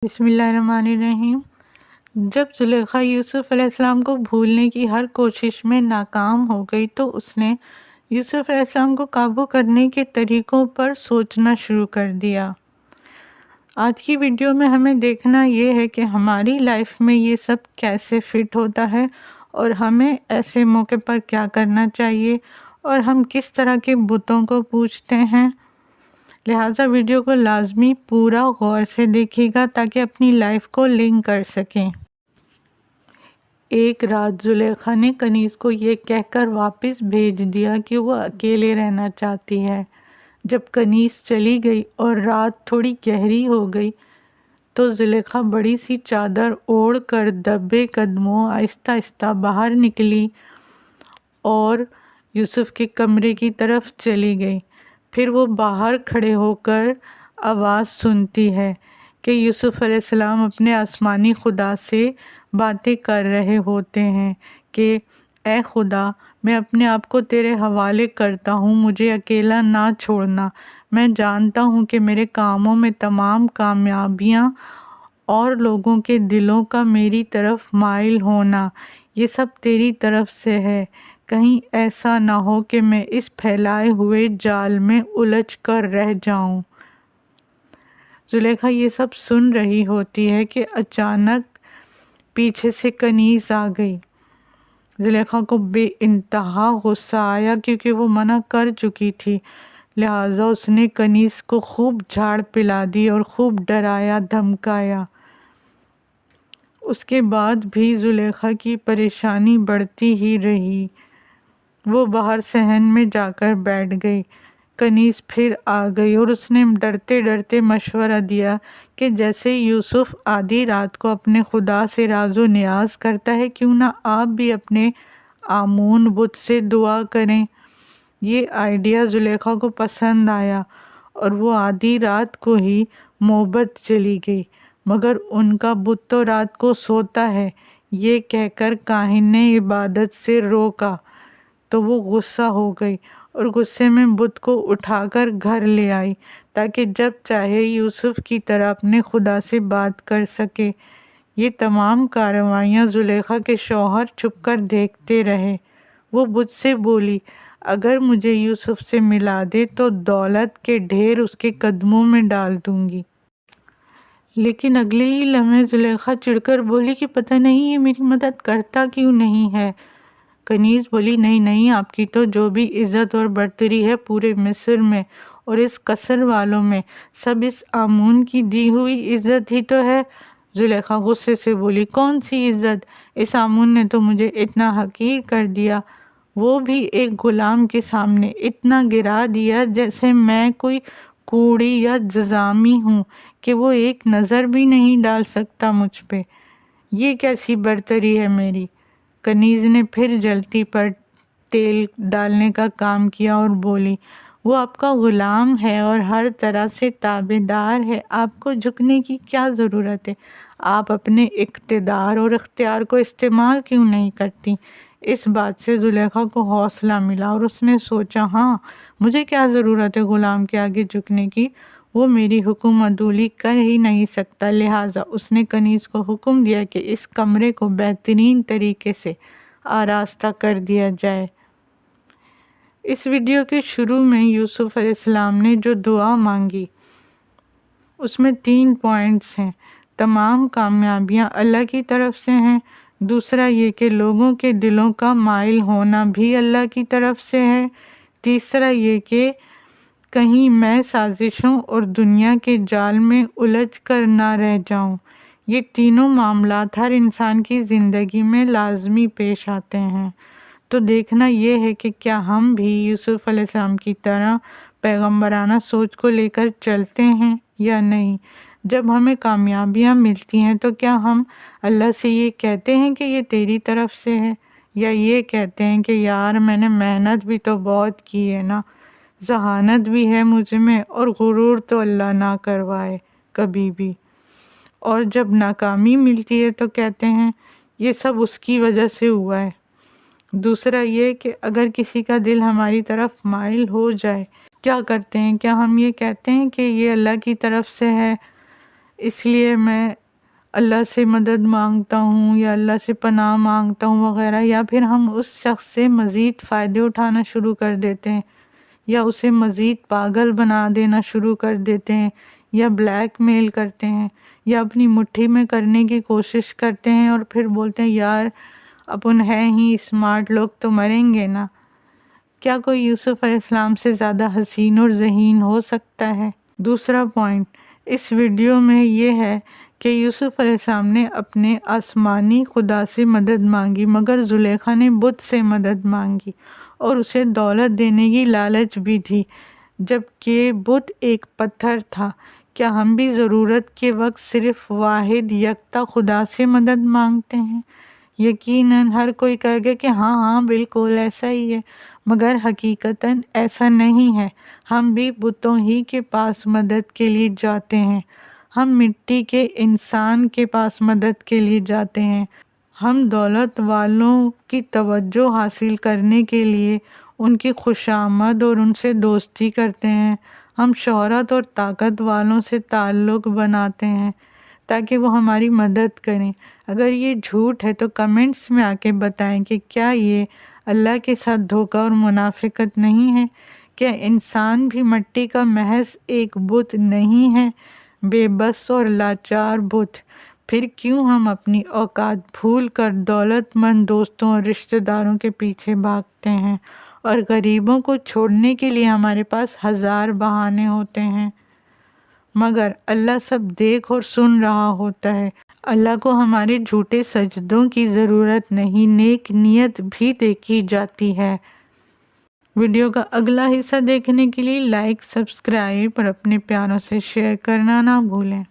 بسم اللہ الرحمن الرحیم۔ جب زلیخا یوسف علیہ السلام کو بھولنے کی ہر کوشش میں ناکام ہو گئی تو اس نے یوسف علیہ السلام کو قابو کرنے کے طریقوں پر سوچنا شروع کر دیا۔ آج کی ویڈیو میں ہمیں دیکھنا یہ ہے کہ ہماری لائف میں یہ سب کیسے فٹ ہوتا ہے اور ہمیں ایسے موقع پر کیا کرنا چاہیے اور ہم کس طرح کے بتوں کو پوجتے ہیں۔ لہٰذا ویڈیو کو لازمی پورا غور سے دیکھیے گا تاکہ اپنی لائف کو لنک کر سکیں۔ ایک رات زلیخا نے کنیز کو یہ کہہ کر واپس بھیج دیا کہ وہ اکیلے رہنا چاہتی ہے۔ جب کنیز چلی گئی اور رات تھوڑی گہری ہو گئی تو زلیخا بڑی سی چادر اوڑھ کر دبے قدموں آہستہ آہستہ باہر نکلی اور یوسف کے کمرے کی طرف چلی گئی۔ پھر وہ باہر کھڑے ہو کر آواز سنتی ہے کہ یوسف علیہ السلام اپنے آسمانی خدا سے باتیں کر رہے ہوتے ہیں کہ اے خدا، میں اپنے آپ کو تیرے حوالے کرتا ہوں، مجھے اکیلا نہ چھوڑنا۔ میں جانتا ہوں کہ میرے کاموں میں تمام کامیابیاں اور لوگوں کے دلوں کا میری طرف مائل ہونا یہ سب تیری طرف سے ہے۔ کہیں ایسا نہ ہو کہ میں اس پھیلائے ہوئے جال میں الجھ کر رہ جاؤں۔ زلیخا یہ سب سن رہی ہوتی ہے کہ اچانک پیچھے سے کنیز آ گئی۔ زلیخا کو بے انتہا غصہ آیا کیونکہ وہ منع کر چکی تھی، لہٰذا اس نے کنیز کو خوب جھاڑ پلا دی اور خوب ڈرایا دھمکایا۔ اس کے بعد بھی زلیخا کی پریشانی بڑھتی ہی رہی۔ وہ باہر صحن میں جا کر بیٹھ گئی۔ کنیز پھر آ گئی اور اس نے ڈرتے ڈرتے مشورہ دیا کہ جیسے یوسف آدھی رات کو اپنے خدا سے راز و نیاز کرتا ہے، کیوں نہ آپ بھی اپنے آمون بت سے دعا کریں۔ یہ آئیڈیا زلیخا کو پسند آیا اور وہ آدھی رات کو ہی موبت چلی گئی، مگر ان کا بت تو رات کو سوتا ہے، یہ کہہ کر کاہن نے عبادت سے روکا تو وہ غصہ ہو گئی اور غصے میں بت کو اٹھا کر گھر لے آئی تاکہ جب چاہے یوسف کی طرح اپنے خدا سے بات کر سکے۔ یہ تمام کارروائیاں زلیخا کے شوہر چھپ کر دیکھتے رہے۔ وہ بت سے بولی، اگر مجھے یوسف سے ملا دے تو دولت کے ڈھیر اس کے قدموں میں ڈال دوں گی۔ لیکن اگلے ہی لمحے زلیخا چڑ کر بولی کہ پتہ نہیں یہ میری مدد کرتا کیوں نہیں ہے۔ کنیز بولی، نہیں نہیں، آپ کی تو جو بھی عزت اور برتری ہے پورے مصر میں اور اس قصر والوں میں، سب اس آمون کی دی ہوئی عزت ہی تو ہے۔ زلیخا غصے سے بولی، کون سی عزت؟ اس آمون نے تو مجھے اتنا حقیر کر دیا، وہ بھی ایک غلام کے سامنے اتنا گرا دیا جیسے میں کوئی کوڑی یا جزامی ہوں کہ وہ ایک نظر بھی نہیں ڈال سکتا مجھ پہ۔ یہ کیسی برتری ہے میری؟ کنیز نے پھر جلتی پر تیل ڈالنے کا کام کیا اور بولی، وہ آپ کا غلام ہے اور ہر طرح سے تابع دار ہے، آپ کو جھکنے کی کیا ضرورت ہے؟ آپ اپنے اقتدار اور اختیار کو استعمال کیوں نہیں کرتی؟ اس بات سے زلیخا کو حوصلہ ملا اور اس نے سوچا، ہاں، مجھے کیا ضرورت ہے غلام کے آگے جھکنے کی؟ وہ میری حکم عدولی کر ہی نہیں سکتا۔ لہٰذا اس نے کنیز کو حکم دیا کہ اس کمرے کو بہترین طریقے سے آراستہ کر دیا جائے۔ اس ویڈیو کے شروع میں یوسف علیہ السلام نے جو دعا مانگی اس میں 3 پوائنٹس ہیں۔ تمام کامیابیاں اللہ کی طرف سے ہیں، دوسرا یہ کہ لوگوں کے دلوں کا مائل ہونا بھی اللہ کی طرف سے ہے، تیسرا یہ کہ کہیں میں سازشوں اور دنیا کے جال میں الجھ کر نہ رہ جاؤں۔ یہ تینوں معاملات ہر انسان کی زندگی میں لازمی پیش آتے ہیں۔ تو دیکھنا یہ ہے کہ کیا ہم بھی یوسف علیہ السلام کی طرح پیغمبرانہ سوچ کو لے کر چلتے ہیں یا نہیں۔ جب ہمیں کامیابیاں ملتی ہیں تو کیا ہم اللہ سے یہ کہتے ہیں کہ یہ تیری طرف سے ہے، یا یہ کہتے ہیں کہ یار میں نے محنت بھی تو بہت کی ہے نا، ذہانت بھی ہے مجھ میں، اور غرور تو اللہ نہ کروائے کبھی بھی۔ اور جب ناکامی ملتی ہے تو کہتے ہیں یہ سب اس کی وجہ سے ہوا ہے۔ دوسرا یہ کہ اگر کسی کا دل ہماری طرف مائل ہو جائے کیا کرتے ہیں؟ کیا ہم یہ کہتے ہیں کہ یہ اللہ کی طرف سے ہے؟ اس لیے میں اللہ سے مدد مانگتا ہوں یا اللہ سے پناہ مانگتا ہوں وغیرہ، یا پھر ہم اس شخص سے مزید فائدے اٹھانا شروع کر دیتے ہیں، یا اسے مزید پاگل بنا دینا شروع کر دیتے ہیں، یا بلیک میل کرتے ہیں، یا اپنی مٹھی میں کرنے کی کوشش کرتے ہیں اور پھر بولتے ہیں یار اپن ہے ہی اسمارٹ، لوگ تو مریں گے نا۔ کیا کوئی یوسف علیہ السلام سے زیادہ حسین اور ذہین ہو سکتا ہے؟ دوسرا پوائنٹ اس ویڈیو میں یہ ہے کہ یوسف علیہ السلام نے اپنے آسمانی خدا سے مدد مانگی، مگر زلیخا نے بت سے مدد مانگی اور اسے دولت دینے کی لالچ بھی تھی، جبکہ بت ایک پتھر تھا۔ کیا ہم بھی ضرورت کے وقت صرف واحد یکتا خدا سے مدد مانگتے ہیں؟ یقیناً ہر کوئی کہے گا کہ ہاں ہاں بالکل ایسا ہی ہے، مگر حقیقتاً ایسا نہیں ہے۔ ہم بھی بتوں ہی کے پاس مدد کے لیے جاتے ہیں، ہم مٹی کے انسان کے پاس مدد کے لیے جاتے ہیں، ہم دولت والوں کی توجہ حاصل کرنے کے لیے ان کی خوشامد اور ان سے دوستی کرتے ہیں، ہم شہرت اور طاقت والوں سے تعلق بناتے ہیں تاکہ وہ ہماری مدد کریں۔ اگر یہ جھوٹ ہے تو کمنٹس میں آ کے بتائیں کہ کیا یہ اللہ کے ساتھ دھوکہ اور منافقت نہیں ہے؟ کیا انسان بھی مٹی کا محض ایک بت نہیں ہے، بے بس اور لاچار بت؟ پھر کیوں ہم اپنی اوقات بھول کر دولت مند دوستوں اور رشتہ داروں کے پیچھے بھاگتے ہیں اور غریبوں کو چھوڑنے کے لیے ہمارے پاس ہزار بہانے ہوتے ہیں؟ مگر اللہ سب دیکھ اور سن رہا ہوتا ہے۔ اللہ کو ہمارے جھوٹے سجدوں کی ضرورت نہیں، نیک نیت بھی دیکھی جاتی ہے۔ ویڈیو کا اگلا حصہ دیکھنے کے لیے لائک، سبسکرائب اور اپنے پیاروں سے شیئر کرنا نہ بھولیں۔